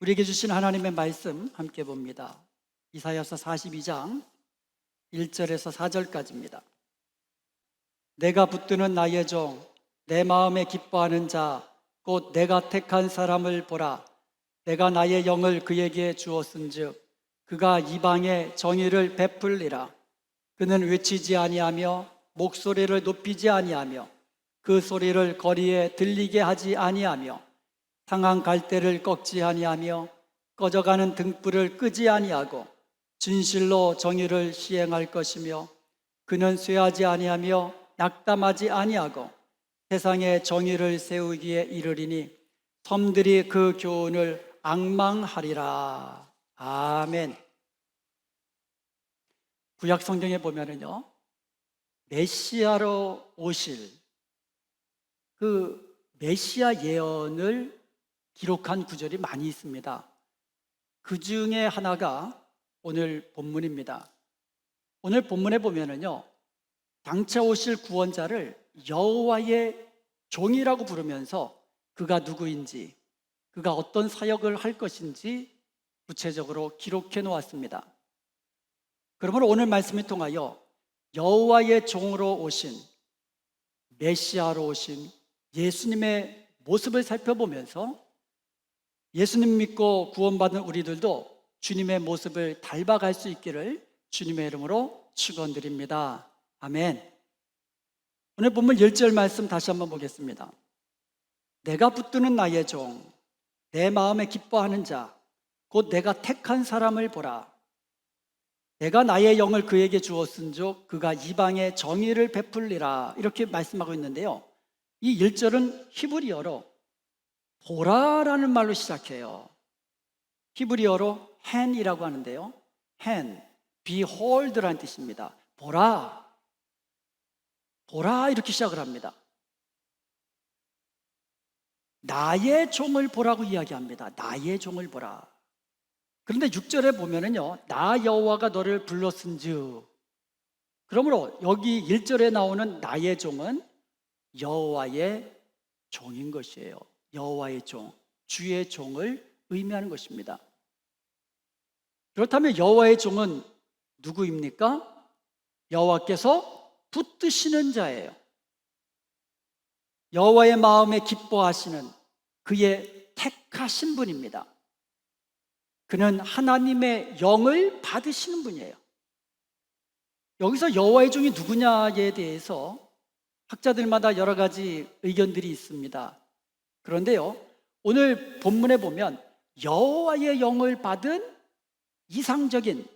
우리에게 주신 하나님의 말씀 함께 봅니다. 이사야서 42장 1절에서 4절까지입니다. 내가 붙드는 나의 종, 내 마음에 기뻐하는 자, 곧 내가 택한 사람을 보라. 내가 나의 영을 그에게 주었은즉 그가 이방에 정의를 베풀리라. 그는 외치지 아니하며 목소리를 높이지 아니하며 그 소리를 거리에 들리게 하지 아니하며 상한 갈대를 꺾지 아니하며 꺼져가는 등불을 끄지 아니하고 진실로 정의를 시행할 것이며 그는 쇠하지 아니하며 낙담하지 아니하고 세상에 정의를 세우기에 이르리니 섬들이 그 교훈을 앙망하리라. 아멘. 구약 성경에 보면은요, 메시아로 오실 그 메시아 예언을 기록한 구절이 많이 있습니다. 그 중에 하나가 오늘 본문입니다. 오늘 본문에 보면은요, 장차 오실 구원자를 여호와의 종이라고 부르면서 그가 누구인지, 그가 어떤 사역을 할 것인지 구체적으로 기록해 놓았습니다. 그러므로 오늘 말씀을 통하여 여호와의 종으로 오신, 메시아로 오신 예수님의 모습을 살펴보면서 예수님 믿고 구원받은 우리들도 주님의 모습을 닮아갈 수 있기를 주님의 이름으로 축원드립니다. 아멘. 오늘 본문 1절 말씀 다시 한번 보겠습니다. 내가 붙드는 나의 종, 내 마음에 기뻐하는 자, 곧 내가 택한 사람을 보라. 내가 나의 영을 그에게 주었은즉 그가 이방에 정의를 베풀리라. 이렇게 말씀하고 있는데요, 이 1절은 히브리어로 보라라는 말로 시작해요. 히브리어로 hand이라고 하는데요, hand, behold라는 뜻입니다. 보라, 보라 이렇게 시작을 합니다. 나의 종을 보라고 이야기합니다. 나의 종을 보라. 그런데 6절에 보면은요, 나 여호와가 너를 불렀은즉, 그러므로 여기 1절에 나오는 나의 종은 여호와의 종인 것이에요. 여호와의 종, 주의 종을 의미하는 것입니다. 그렇다면 여호와의 종은 누구입니까? 여호와께서 붙드시는 자예요. 여호와의 마음에 기뻐하시는 그의 택하신 분입니다. 그는 하나님의 영을 받으시는 분이에요. 여기서 여호와의 종이 누구냐에 대해서 학자들마다 여러 가지 의견들이 있습니다. 그런데요, 오늘 본문에 보면 여호와의 영을 받은 이상적인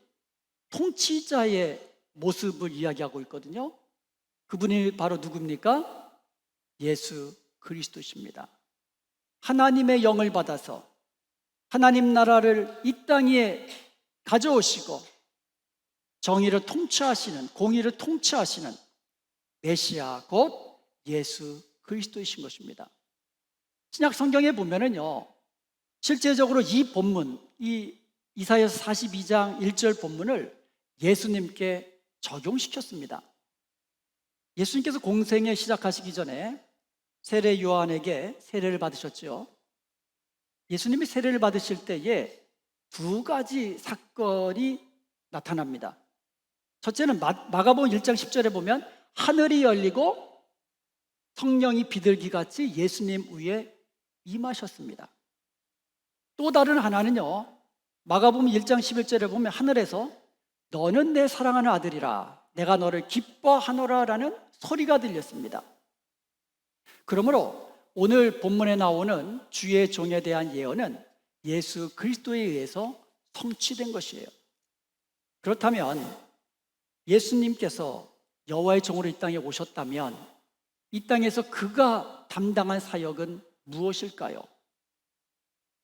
통치자의 모습을 이야기하고 있거든요. 그분이 바로 누굽니까? 예수 그리스도십니다. 하나님의 영을 받아서 하나님 나라를 이 땅에 가져오시고 정의를 통치하시는, 공의를 통치하시는 메시아 곧 예수 그리스도이신 것입니다. 신약 성경에 보면은요, 실제적으로 이 본문, 이 이사야서 42장 1절 본문을 예수님께 적용시켰습니다. 예수님께서 공생애 시작하시기 전에 세례 요한에게 세례를 받으셨죠. 예수님이 세례를 받으실 때에 두 가지 사건이 나타납니다. 첫째는 마가복음 1장 10절에 보면 하늘이 열리고 성령이 비둘기같이 예수님 위에 임하셨습니다. 또 다른 하나는요, 마가복음 1장 11절에 보면 하늘에서 너는 내 사랑하는 아들이라 내가 너를 기뻐하노라 라는 소리가 들렸습니다. 그러므로 오늘 본문에 나오는 주의 종에 대한 예언은 예수 그리스도에 의해서 성취된 것이에요. 그렇다면 예수님께서 여호와의 종으로 이 땅에 오셨다면 이 땅에서 그가 담당한 사역은 무엇일까요?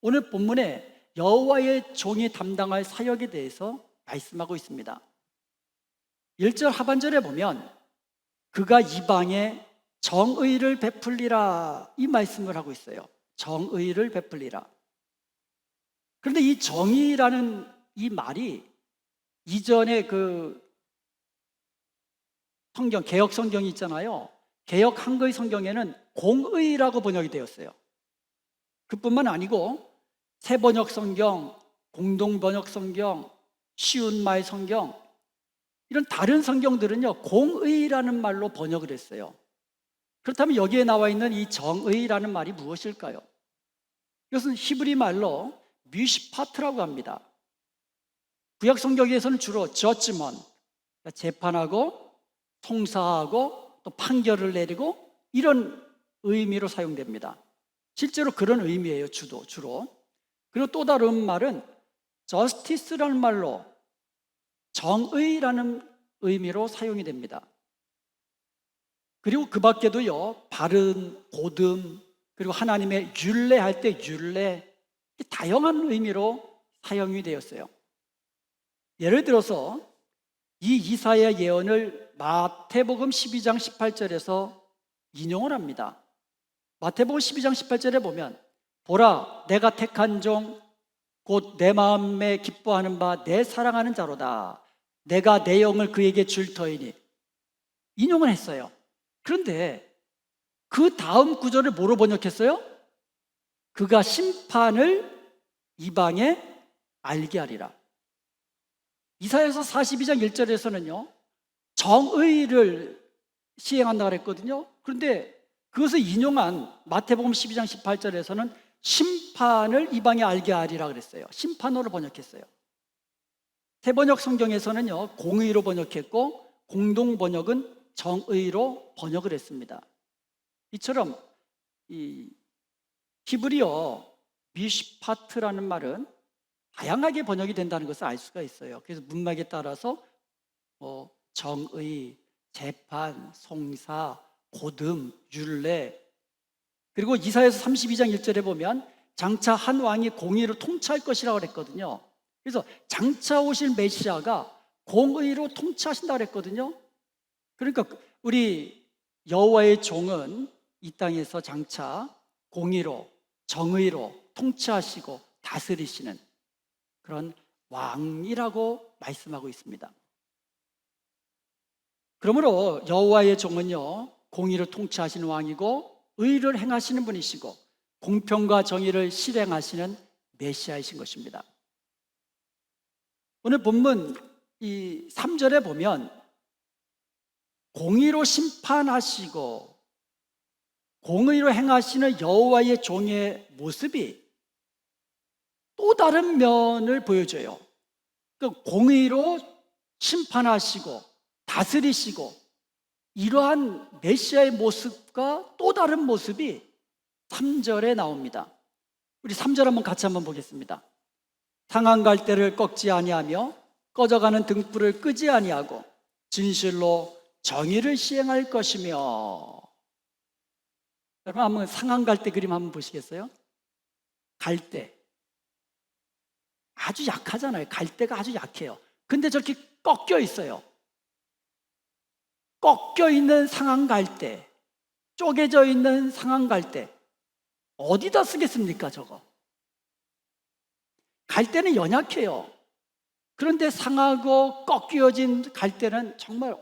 오늘 본문에 여호와의 종이 담당할 사역에 대해서 말씀하고 있습니다. 1절 하반절에 보면 그가 이방에 정의를 베풀리라 이 말씀을 하고 있어요. 정의를 베풀리라. 그런데 이 정의라는 이 말이 이전에 그 성경, 개역 성경이 있잖아요. 개역 한글 성경에는 공의라고 번역이 되었어요. 그뿐만 아니고 새 번역 성경, 공동 번역 성경, 쉬운 말 성경, 이런 다른 성경들은요, 공의라는 말로 번역을 했어요. 그렇다면 여기에 나와 있는 이 정의라는 말이 무엇일까요? 이것은 히브리 말로 미시파트라고 합니다. 구약 성경에서는 주로 judgment, 그러니까 재판하고 통사하고 또 판결을 내리고 이런 의미로 사용됩니다. 실제로 그런 의미예요, 주로. 그리고 또 다른 말은 justice라는 말로 정의라는 의미로 사용이 됩니다. 그리고 그 밖에도요, 바른, 고듬, 그리고 하나님의 율례할 때 율례, 다양한 의미로 사용이 되었어요. 예를 들어서 이 이사야 예언을 마태복음 12장 18절에서 인용을 합니다. 마태복음 12장 18절에 보면 보라 내가 택한 종 곧 내 마음에 기뻐하는 바 내 사랑하는 자로다. 내가 내 영을 그에게 줄 터이니 인용을 했어요. 그런데 그 다음 구절을 뭐로 번역했어요? 그가 심판을 이방에 알게 하리라. 이사야서 42장 1절에서는요 정의를 시행한다고 했거든요. 그런데 그것을 인용한 마태복음 12장 18절에서는 심판을 이방에 알게 하리라 그랬어요. 심판으로 번역했어요. 새번역 성경에서는요 공의로 번역했고 공동 번역은 정의로 번역을 했습니다. 이처럼 이 히브리어 미시파트라는 말은 다양하게 번역이 된다는 것을 알 수가 있어요. 그래서 문맥에 따라서 정의, 재판, 송사, 고듬, 율례, 그리고 이사야서 32장 1절에 보면 장차 한 왕이 공의로 통치할 것이라고 그랬거든요. 그래서 장차 오실 메시아가 공의로 통치하신다고 그랬거든요. 그러니까 우리 여호와의 종은 이 땅에서 장차 공의로, 정의로 통치하시고 다스리시는 그런 왕이라고 말씀하고 있습니다. 그러므로 여호와의 종은요 공의를 통치하시는 왕이고 의를 행하시는 분이시고 공평과 정의를 실행하시는 메시아이신 것입니다. 오늘 본문 이 3절에 보면 공의로 심판하시고 공의로 행하시는 여호와의 종의 모습이 또 다른 면을 보여줘요. 공의로 심판하시고 다스리시고 이러한 메시아의 모습과 또 다른 모습이 3절에 나옵니다. 우리 3절 한번 같이 한번 보겠습니다. 상한 갈대를 꺾지 아니하며 꺼져가는 등불을 끄지 아니하고 진실로 정의를 시행할 것이며. 여러분 한번 상한 갈대 그림 한번 보시겠어요? 갈대 아주 약하잖아요. 갈대가 아주 약해요. 근데 저렇게 꺾여 있어요. 꺾여 있는 상한 갈대, 쪼개져 있는 상한 갈대 어디다 쓰겠습니까 저거? 갈대는 연약해요. 그런데 상하고 꺾여진 갈대는 정말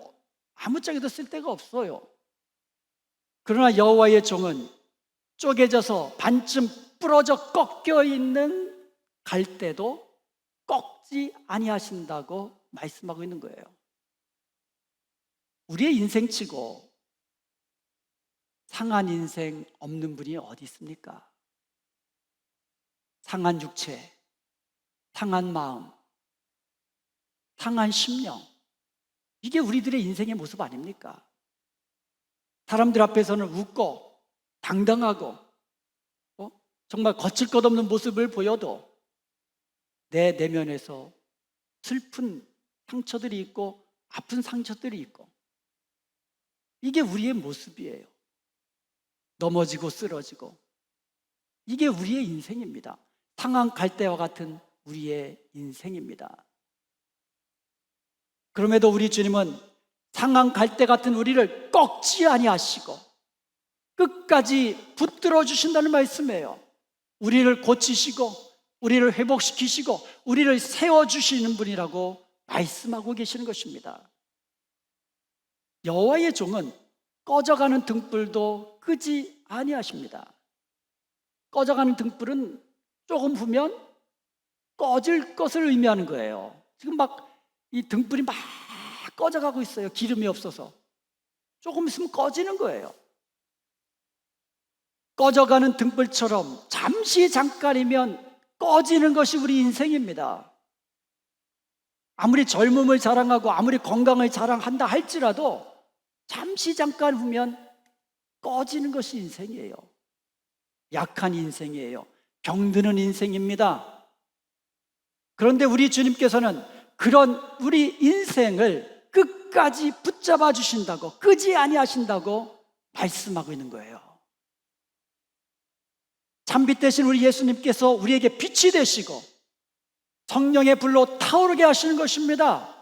아무짝에도 쓸 데가 없어요. 그러나 여호와의 종은 쪼개져서 반쯤 부러져 꺾여 있는 갈대도 꺾지 아니하신다고 말씀하고 있는 거예요. 우리의 인생치고 상한 인생 없는 분이 어디 있습니까? 상한 육체, 상한 마음, 상한 심령, 이게 우리들의 인생의 모습 아닙니까? 사람들 앞에서는 웃고 당당하고 정말 거칠 것 없는 모습을 보여도 내 내면에서 슬픈 상처들이 있고 아픈 상처들이 있고 이게 우리의 모습이에요. 넘어지고 쓰러지고 이게 우리의 인생입니다. 상한 갈대와 같은 우리의 인생입니다. 그럼에도 우리 주님은 상한 갈대 같은 우리를 꺾지 아니하시고 끝까지 붙들어 주신다는 말씀이에요. 우리를 고치시고 우리를 회복시키시고 우리를 세워주시는 분이라고 말씀하고 계시는 것입니다. 여호와의 종은 꺼져가는 등불도 끄지 아니하십니다. 꺼져가는 등불은 조금 후면 꺼질 것을 의미하는 거예요. 지금 막 이 등불이 막 꺼져가고 있어요. 기름이 없어서. 조금 있으면 꺼지는 거예요. 꺼져가는 등불처럼 잠시 잠깐이면 꺼지는 것이 우리 인생입니다. 아무리 젊음을 자랑하고 아무리 건강을 자랑한다 할지라도 잠시 잠깐 후면 꺼지는 것이 인생이에요. 약한 인생이에요. 병드는 인생입니다. 그런데 우리 주님께서는 그런 우리 인생을 끝까지 붙잡아 주신다고, 끄지 아니하신다고 말씀하고 있는 거예요. 잠빛 대신 우리 예수님께서 우리에게 빛이 되시고 성령의 불로 타오르게 하시는 것입니다.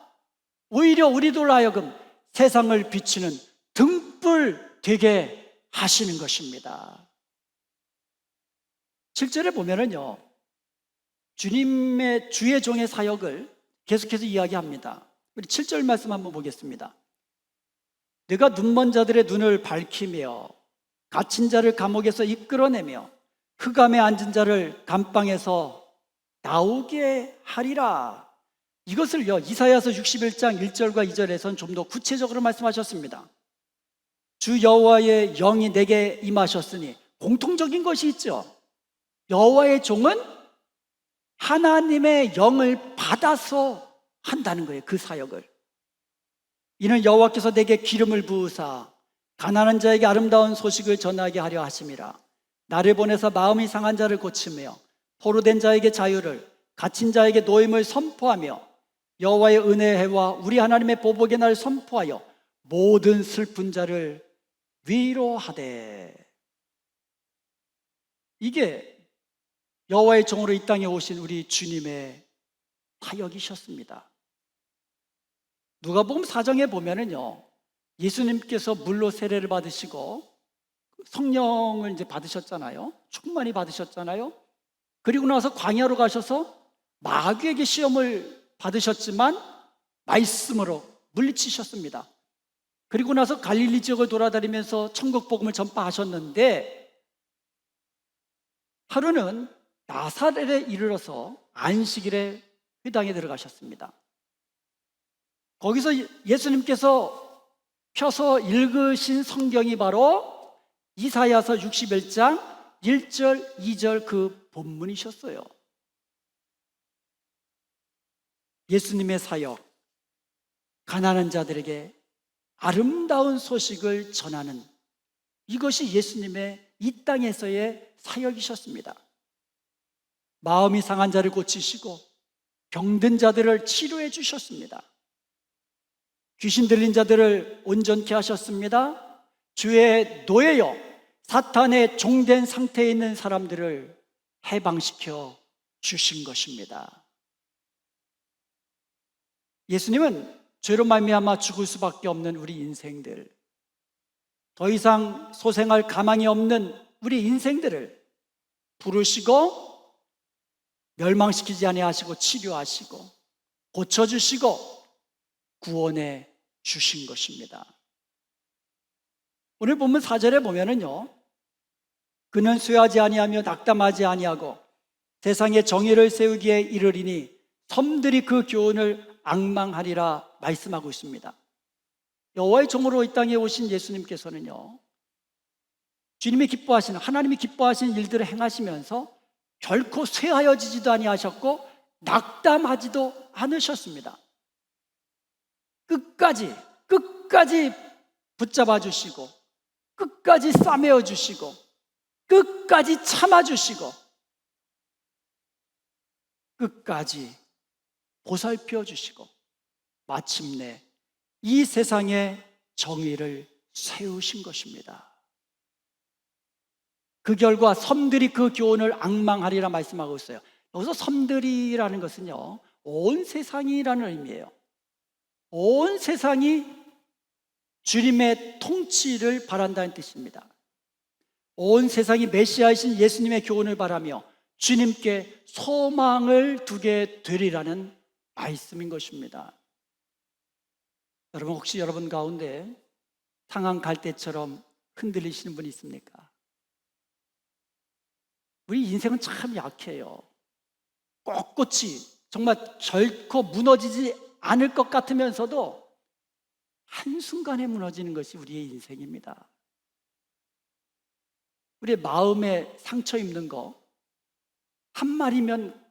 오히려 우리들로 하여금 세상을 비추는 등불 되게 하시는 것입니다. 7절에 보면은요, 주님의 주의 종의 사역을 계속해서 이야기합니다. 우리 7절 말씀 한번 보겠습니다. 내가 눈먼 자들의 눈을 밝히며 갇힌 자를 감옥에서 이끌어내며 흑암에 앉은 자를 감방에서 나오게 하리라. 이것을요, 이사야서 61장 1절과 2절에서는 좀 더 구체적으로 말씀하셨습니다. 주 여호와의 영이 내게 임하셨으니, 공통적인 것이 있죠. 여호와의 종은 하나님의 영을 받아서 한다는 거예요. 그 사역을. 이는 여호와께서 내게 기름을 부으사 가난한 자에게 아름다운 소식을 전하게 하려 하심이라. 나를 보내서 마음이 상한 자를 고치며 포로된 자에게 자유를, 갇힌 자에게 노임을 선포하며 여호와의 은혜의 해와 우리 하나님의 보복의 날 선포하여 모든 슬픈 자를 위로하되. 이게 여호와의 종으로 이 땅에 오신 우리 주님의 사역이셨습니다. 누가복음 4장에 보면은요, 예수님께서 물로 세례를 받으시고 성령을 이제 받으셨잖아요. 충만히 받으셨잖아요. 그리고 나서 광야로 가셔서 마귀에게 시험을 받으셨지만 말씀으로 물리치셨습니다. 그리고 나서 갈릴리 지역을 돌아다니면서 천국 복음을 전파하셨는데, 하루는 나사렛에 이르러서 안식일에 회당에 들어가셨습니다. 거기서 예수님께서 펴서 읽으신 성경이 바로 이사야서 61장 1절, 2절 그 본문이셨어요. 예수님의 사역, 가난한 자들에게 아름다운 소식을 전하는, 이것이 예수님의 이 땅에서의 사역이셨습니다. 마음이 상한 자를 고치시고 병든 자들을 치료해 주셨습니다. 귀신 들린 자들을 온전케 하셨습니다. 주의 노예요, 사탄의 종된 상태에 있는 사람들을 해방시켜 주신 것입니다. 예수님은 죄로 말미암아 죽을 수밖에 없는 우리 인생들, 더 이상 소생할 가망이 없는 우리 인생들을 부르시고 멸망시키지 아니하시고 치료하시고 고쳐주시고 구원해 주신 것입니다. 오늘 본문 4절에 보면은요, 그는 쇠하지 아니하며 낙담하지 아니하고 세상에 정의를 세우기에 이르리니 섬들이 그 교훈을 앙망하리라 말씀하고 있습니다. 여호와의 종으로 이 땅에 오신 예수님께서는요, 주님이 기뻐하시는, 하나님이 기뻐하시는 일들을 행하시면서 결코 쇠하여지지도 아니하셨고 낙담하지도 않으셨습니다. 끝까지 붙잡아 주시고 끝까지 싸매어 주시고 끝까지 참아 주시고 끝까지 보살펴 주시고 마침내 이 세상의 정의를 세우신 것입니다. 그 결과 섬들이 그 교훈을 앙망하리라 말씀하고 있어요. 여기서 섬들이라는 것은요, 온 세상이라는 의미예요. 온 세상이 주님의 통치를 바란다는 뜻입니다. 온 세상이 메시아이신 예수님의 교훈을 바라며 주님께 소망을 두게 되리라는 말씀인 것입니다. 여러분, 혹시 여러분 가운데 상한 갈대처럼 흔들리시는 분이 있습니까? 우리 인생은 참 약해요. 꼿꼿이 정말 결코 무너지지 않을 것 같으면서도 한순간에 무너지는 것이 우리의 인생입니다. 우리의 마음에 상처 입는 거 한 마리면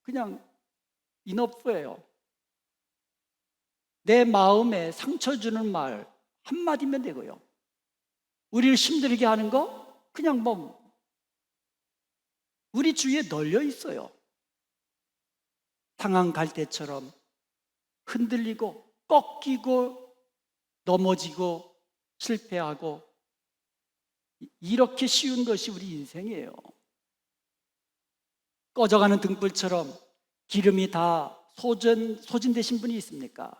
그냥 인업부예요. 내 마음에 상처 주는 말 한마디면 되고요. 우리를 힘들게 하는 거 그냥 우리 주위에 널려 있어요. 상한 갈대처럼 흔들리고 꺾이고 넘어지고 실패하고 이렇게 쉬운 것이 우리 인생이에요. 꺼져가는 등불처럼 기름이 다 소진되신 분이 있습니까?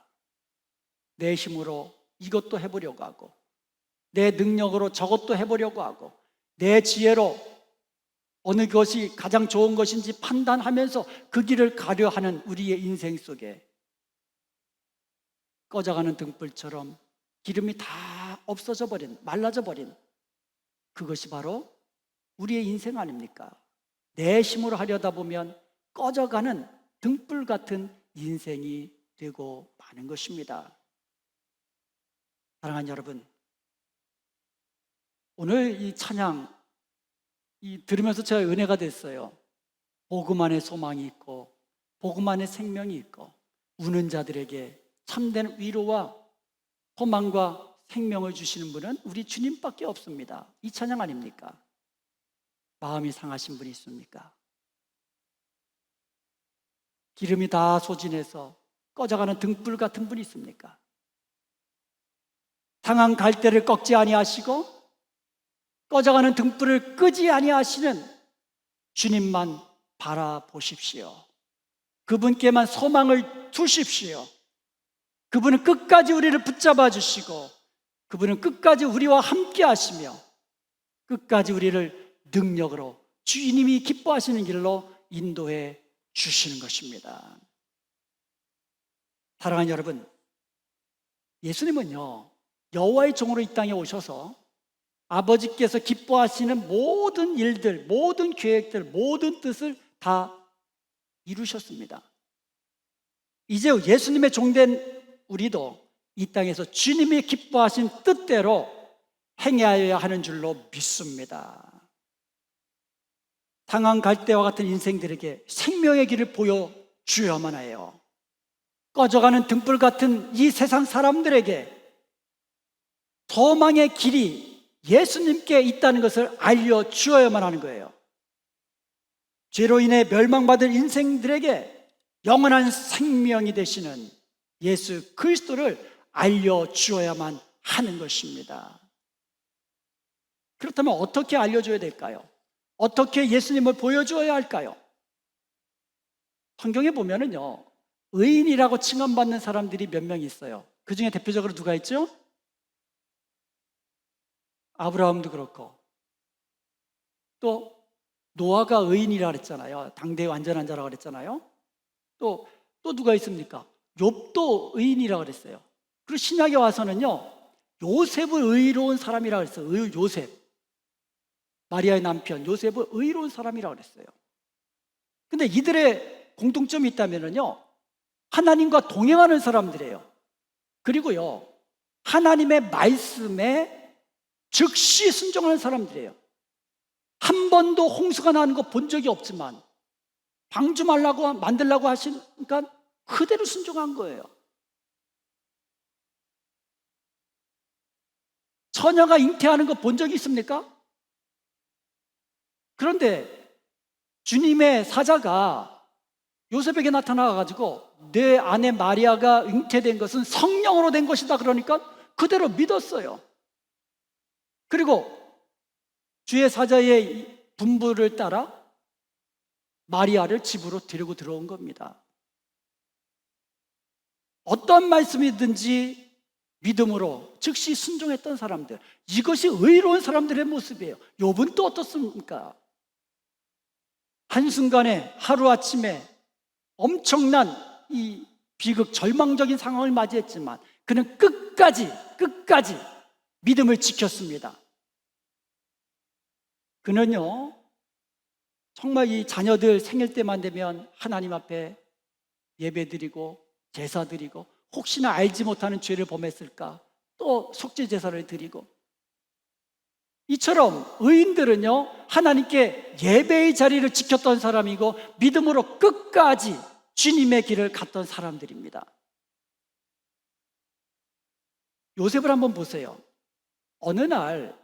내 힘으로 이것도 해보려고 하고 내 능력으로 저것도 해보려고 하고 내 지혜로 어느 것이 가장 좋은 것인지 판단하면서 그 길을 가려 하는 우리의 인생 속에 꺼져가는 등불처럼 기름이 다 없어져 버린, 말라져 버린 그것이 바로 우리의 인생 아닙니까? 내 힘으로 하려다 보면 꺼져가는 등불 같은 인생이 되고 마는 것입니다. 사랑하는 여러분, 오늘 이 찬양 들으면서 제가 은혜가 됐어요. 복음 안에 소망이 있고 복음 안에 생명이 있고 우는 자들에게 참된 위로와 소망과 생명을 주시는 분은 우리 주님밖에 없습니다. 이 찬양 아닙니까? 마음이 상하신 분이 있습니까? 기름이 다 소진해서 꺼져가는 등불 같은 분이 있습니까? 상한 갈대를 꺾지 아니하시고 꺼져가는 등불을 끄지 아니하시는 주님만 바라보십시오. 그분께만 소망을 두십시오. 그분은 끝까지 우리를 붙잡아 주시고 그분은 끝까지 우리와 함께 하시며 끝까지 우리를 능력으로 주님이 기뻐하시는 길로 인도해 주시는 것입니다. 사랑하는 여러분, 예수님은요 여호와의 종으로 이 땅에 오셔서 아버지께서 기뻐하시는 모든 일들, 모든 계획들, 모든 뜻을 다 이루셨습니다. 이제 예수님의 종된 우리도 이 땅에서 주님이 기뻐하신 뜻대로 행해야 하는 줄로 믿습니다. 상한 갈대와 같은 인생들에게 생명의 길을 보여주어야만 해요. 꺼져가는 등불 같은 이 세상 사람들에게 소망의 길이 예수님께 있다는 것을 알려주어야만 하는 거예요. 죄로 인해 멸망받을 인생들에게 영원한 생명이 되시는 예수 그리스도를 알려주어야만 하는 것입니다. 그렇다면 어떻게 알려줘야 될까요? 어떻게 예수님을 보여주어야 할까요? 성경에 보면은요 의인이라고 칭함받는 사람들이 몇 명 있어요. 그 중에 대표적으로 누가 있죠? 아브라함도 그렇고 또 노아가 의인이라 그랬잖아요. 당대의 완전한 자라고 그랬잖아요. 또 누가 있습니까? 욥도 의인이라 그랬어요. 그리고 신약에 와서는요 요셉을 의로운 사람이라 그랬어요. 요셉, 마리아의 남편 요셉을 의로운 사람이라 그랬어요. 근데 이들의 공통점이 있다면요 하나님과 동행하는 사람들이에요. 그리고요 하나님의 말씀에 즉시 순종하는 사람들이에요. 한 번도 홍수가 나는 거 본 적이 없지만 방주 만들라고 하시니까 그대로 순종한 거예요. 처녀가 잉태하는 거 본 적이 있습니까? 그런데 주님의 사자가 요셉에게 나타나가지고 내 아내 마리아가 잉태된 것은 성령으로 된 것이다 그러니까 그대로 믿었어요. 그리고 주의 사자의 분부를 따라 마리아를 집으로 데리고 들어온 겁니다. 어떤 말씀이든지 믿음으로 즉시 순종했던 사람들, 이것이 의로운 사람들의 모습이에요. 욥은 또 어떻습니까? 한순간에 하루아침에 엄청난 이 비극, 절망적인 상황을 맞이했지만 그는 끝까지 믿음을 지켰습니다. 그는요 정말 이 자녀들 생일 때만 되면 하나님 앞에 예배드리고 제사드리고, 혹시나 알지 못하는 죄를 범했을까 또 속죄 제사를 드리고, 이처럼 의인들은요 하나님께 예배의 자리를 지켰던 사람이고 믿음으로 끝까지 주님의 길을 갔던 사람들입니다. 요셉을 한번 보세요. 어느 날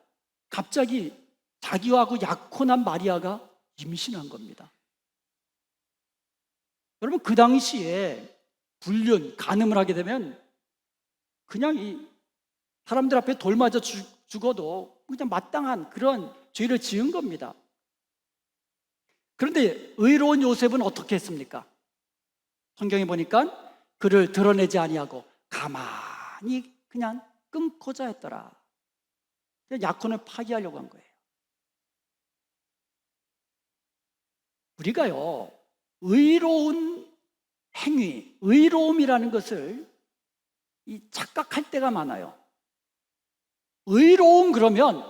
갑자기 자기하고 약혼한 마리아가 임신한 겁니다. 여러분, 그 당시에 불륜, 간음을 하게 되면 그냥 이 사람들 앞에 돌 맞아 죽어도 그냥 마땅한 그런 죄를 지은 겁니다. 그런데 의로운 요셉은 어떻게 했습니까? 성경에 보니까 그를 드러내지 아니하고 가만히 그냥 끊고자 했더라. 약혼을 파기하려고 한 거예요. 우리가요 의로운 행위, 의로움이라는 것을 착각할 때가 많아요. 의로움 그러면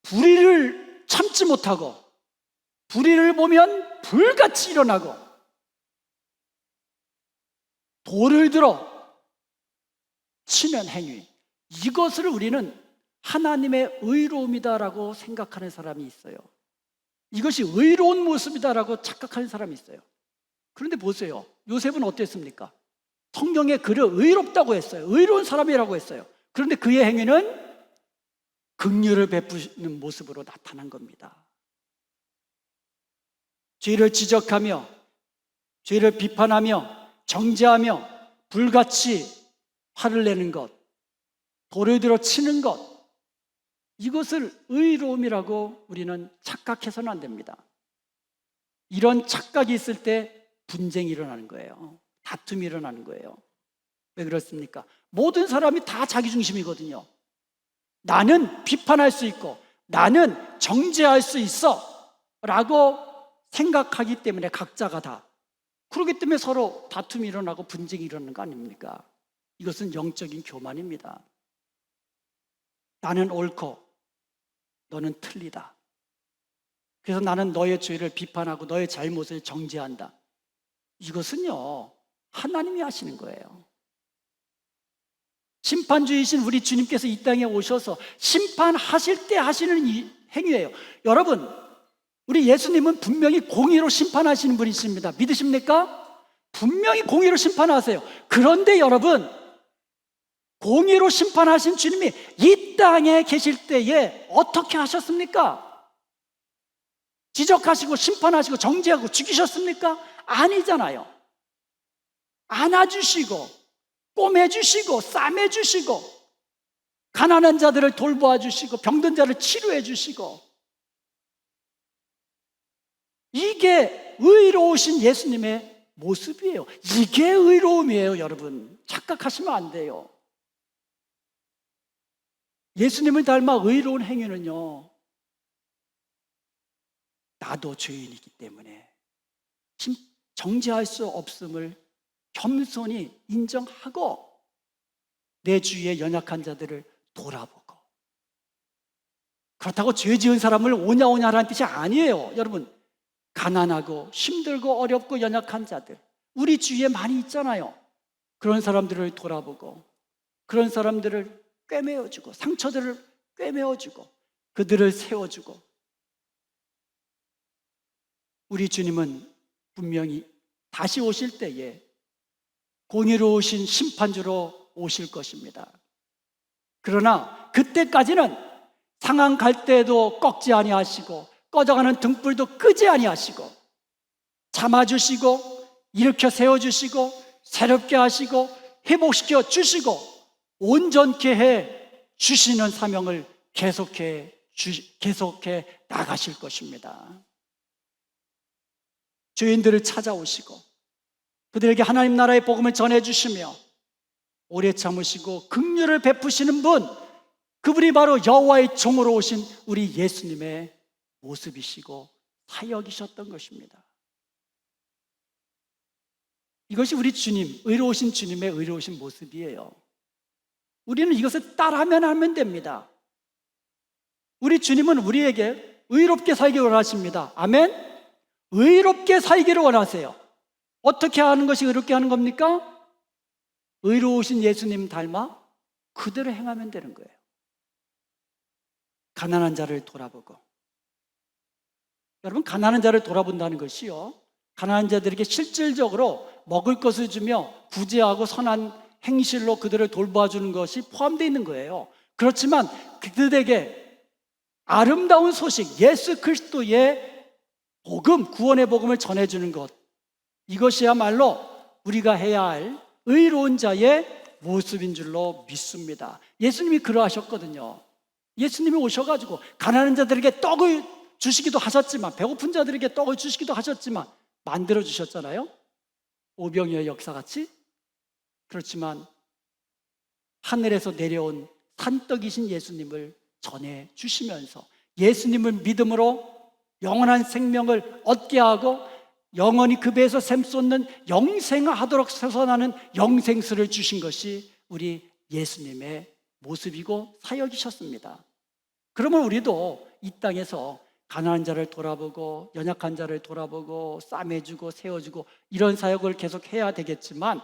불의를 참지 못하고, 불의를 보면 불같이 일어나고, 돌을 들어 치는 행위, 이것을 우리는 하나님의 의로움이다라고 생각하는 사람이 있어요. 이것이 의로운 모습이다라고 착각하는 사람이 있어요. 그런데 보세요, 요셉은 어땠습니까? 성경에 그를 의롭다고 했어요. 의로운 사람이라고 했어요. 그런데 그의 행위는 긍휼을 베푸는 모습으로 나타난 겁니다. 죄를 지적하며, 죄를 비판하며, 정죄하며 불같이 화를 내는 것, 돌을 들어 치는 것, 이것을 의로움이라고 우리는 착각해서는 안 됩니다. 이런 착각이 있을 때 분쟁이 일어나는 거예요. 다툼이 일어나는 거예요. 왜 그렇습니까? 모든 사람이 다 자기 중심이거든요. 나는 비판할 수 있고 나는 정죄할 수 있어 라고 생각하기 때문에 각자가 다, 그렇기 때문에 서로 다툼이 일어나고 분쟁이 일어나는 거 아닙니까? 이것은 영적인 교만입니다. 나는 옳고 너는 틀리다. 그래서 나는 너의 죄를 비판하고 너의 잘못을 정죄한다. 이것은요 하나님이 하시는 거예요. 심판주이신 우리 주님께서 이 땅에 오셔서 심판하실 때 하시는 이 행위예요. 여러분, 우리 예수님은 분명히 공의로 심판하시는 분이십니다. 믿으십니까? 분명히 공의로 심판하세요. 그런데 여러분, 공의로 심판하신 주님이 이 땅에 계실 때에 어떻게 하셨습니까? 지적하시고 심판하시고 정죄하고 죽이셨습니까? 아니잖아요. 안아주시고 꼬매주시고 싸매주시고 가난한 자들을 돌보아주시고 병든 자를 치료해주시고, 이게 의로우신 예수님의 모습이에요. 이게 의로움이에요. 여러분, 착각하시면 안 돼요. 예수님을 닮아 의로운 행위는요, 나도 죄인이기 때문에 정죄할 수 없음을 겸손히 인정하고 내 주위의 연약한 자들을 돌아보고, 그렇다고 죄 지은 사람을 오냐오냐 하라는 뜻이 아니에요. 여러분, 가난하고 힘들고 어렵고 연약한 자들 우리 주위에 많이 있잖아요. 그런 사람들을 돌아보고 그런 사람들을 꿰매어주고 상처들을 꿰매어주고 그들을 세워주고, 우리 주님은 분명히 다시 오실 때에 공의로우신 심판주로 오실 것입니다. 그러나 그때까지는 상한 갈대도 꺾지 아니하시고 꺼져가는 등불도 끄지 아니하시고 참아주시고 일으켜 세워주시고 새롭게 하시고 회복시켜 주시고 온전케 해 주시는 사명을 계속해 나가실 것입니다. 죄인들을 찾아오시고 그들에게 하나님 나라의 복음을 전해주시며 오래 참으시고 긍휼을 베푸시는 분, 그분이 바로 여호와의 종으로 오신 우리 예수님의 모습이시고 사역이셨던 것입니다. 이것이 우리 주님, 의로우신 주님의 의로우신 모습이에요. 우리는 이것을 따라하면 하면 됩니다. 우리 주님은 우리에게 의롭게 살기 원하십니다. 아멘? 의롭게 살기를 원하세요. 어떻게 하는 것이 의롭게 하는 겁니까? 의로우신 예수님 닮아 그대로 행하면 되는 거예요. 가난한 자를 돌아보고. 여러분, 가난한 자를 돌아본다는 것이요, 가난한 자들에게 실질적으로 먹을 것을 주며 구제하고 선한 행실로 그들을 돌봐주는 것이 포함되어 있는 거예요. 그렇지만 그들에게 아름다운 소식, 예수 그리스도의 복음, 구원의 복음을 전해주는 것, 이것이야말로 우리가 해야 할 의로운 자의 모습인 줄로 믿습니다. 예수님이 그러하셨거든요. 예수님이 오셔가지고 가난한 자들에게 떡을 주시기도 하셨지만, 배고픈 자들에게 떡을 주시기도 하셨지만 만들어 주셨잖아요. 오병이어의 역사같이. 그렇지만 하늘에서 내려온 산떡이신 예수님을 전해 주시면서 예수님을 믿음으로 영원한 생명을 얻게 하고 영원히 그 배에서 샘솟는 영생하도록 솟아나는 영생수를 주신 것이 우리 예수님의 모습이고 사역이셨습니다. 그러면 우리도 이 땅에서 가난한 자를 돌아보고 연약한 자를 돌아보고 싸매주고 세워주고 이런 사역을 계속 해야 되겠지만,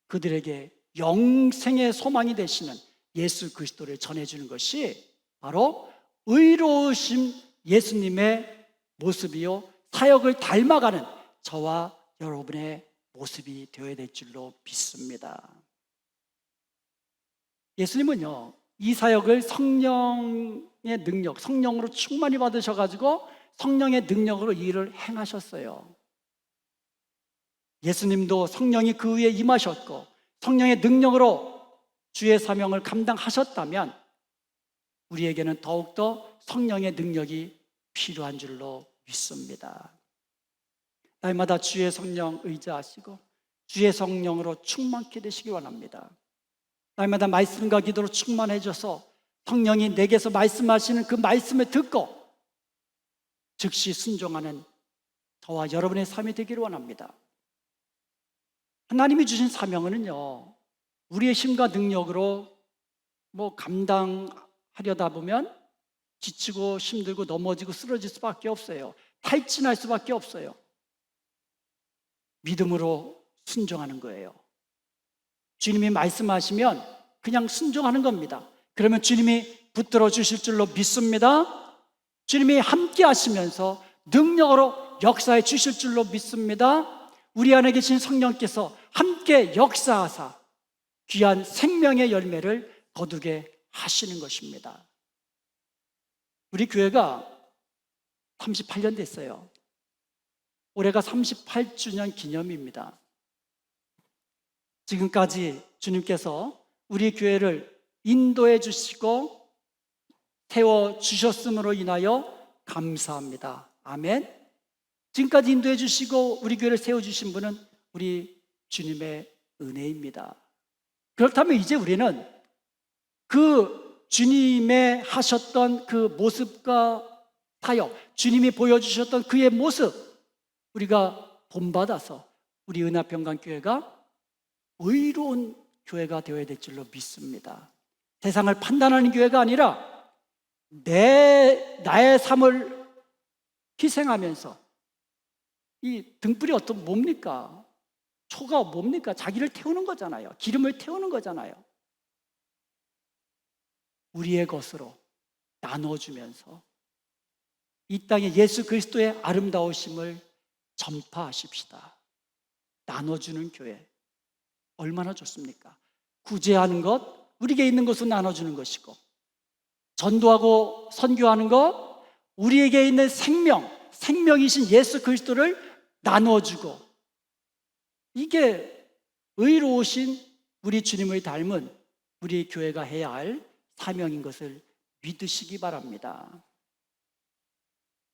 그들에게 영생의 소망이 되시는 예수 그리스도를 전해주는 것이 바로 의로우신 예수님의 모습이요, 사역을 닮아가는 저와 여러분의 모습이 되어야 될 줄로 믿습니다. 예수님은요, 이 사역을 성령의 능력, 성령으로 충만히 받으셔가지고 성령의 능력으로 이 일을 행하셨어요. 예수님도 성령이 그 위에 임하셨고 성령의 능력으로 주의 사명을 감당하셨다면 우리에게는 더욱더 성령의 능력이 필요한 줄로 믿습니다. 날마다 주의 성령 의지하시고 주의 성령으로 충만케 되시기 원합니다. 날마다 말씀과 기도로 충만해져서 성령이 내게서 말씀하시는 그 말씀을 듣고 즉시 순종하는 저와 여러분의 삶이 되기를 원합니다. 하나님이 주신 사명은요, 우리의 힘과 능력으로 감당하려다 보면 지치고 힘들고 넘어지고 쓰러질 수밖에 없어요. 탈진할 수밖에 없어요. 믿음으로 순종하는 거예요. 주님이 말씀하시면 그냥 순종하는 겁니다. 그러면 주님이 붙들어 주실 줄로 믿습니다. 주님이 함께 하시면서 능력으로 역사해 주실 줄로 믿습니다. 우리 안에 계신 성령께서 함께 역사하사 귀한 생명의 열매를 거두게 하시는 것입니다. 우리 교회가 38년 됐어요. 올해가 38주년 기념입니다. 지금까지 주님께서 우리 교회를 인도해 주시고 세워주셨음으로 인하여 감사합니다. 아멘. 지금까지 인도해 주시고 우리 교회를 세워주신 분은 우리 주님의 은혜입니다. 그렇다면 이제 우리는 그 주님의 하셨던 그 모습과 사역, 주님이 보여주셨던 그의 모습, 우리가 본받아서 우리 은하평강교회가 의로운 교회가 되어야 될 줄로 믿습니다. 세상을 판단하는 교회가 아니라 나의 삶을 희생하면서, 이 등불이 뭡니까? 초가 뭡니까? 자기를 태우는 거잖아요. 기름을 태우는 거잖아요. 우리의 것으로 나눠주면서 이 땅에 예수 그리스도의 아름다우심을 전파하십시다. 나눠주는 교회 얼마나 좋습니까? 구제하는 것, 우리에게 있는 것을 나눠주는 것이고, 전도하고 선교하는 것, 우리에게 있는 생명이신 예수 그리스도를 나눠주고, 이게 의로우신 우리 주님을 닮은 우리 교회가 해야 할 사명인 것을 믿으시기 바랍니다.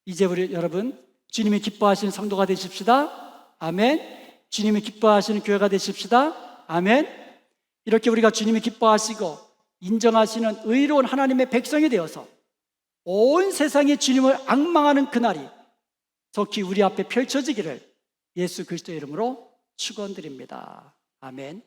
이제 우리 여러분, 주님이 기뻐하시는 성도가 되십시다. 아멘. 주님이 기뻐하시는 교회가 되십시다. 아멘. 이렇게 우리가 주님이 기뻐하시고 인정하시는 의로운 하나님의 백성이 되어서 온 세상이 주님을 앙망하는 그날이 속히 우리 앞에 펼쳐지기를 예수 그리스도의 이름으로 축원드립니다. 아멘.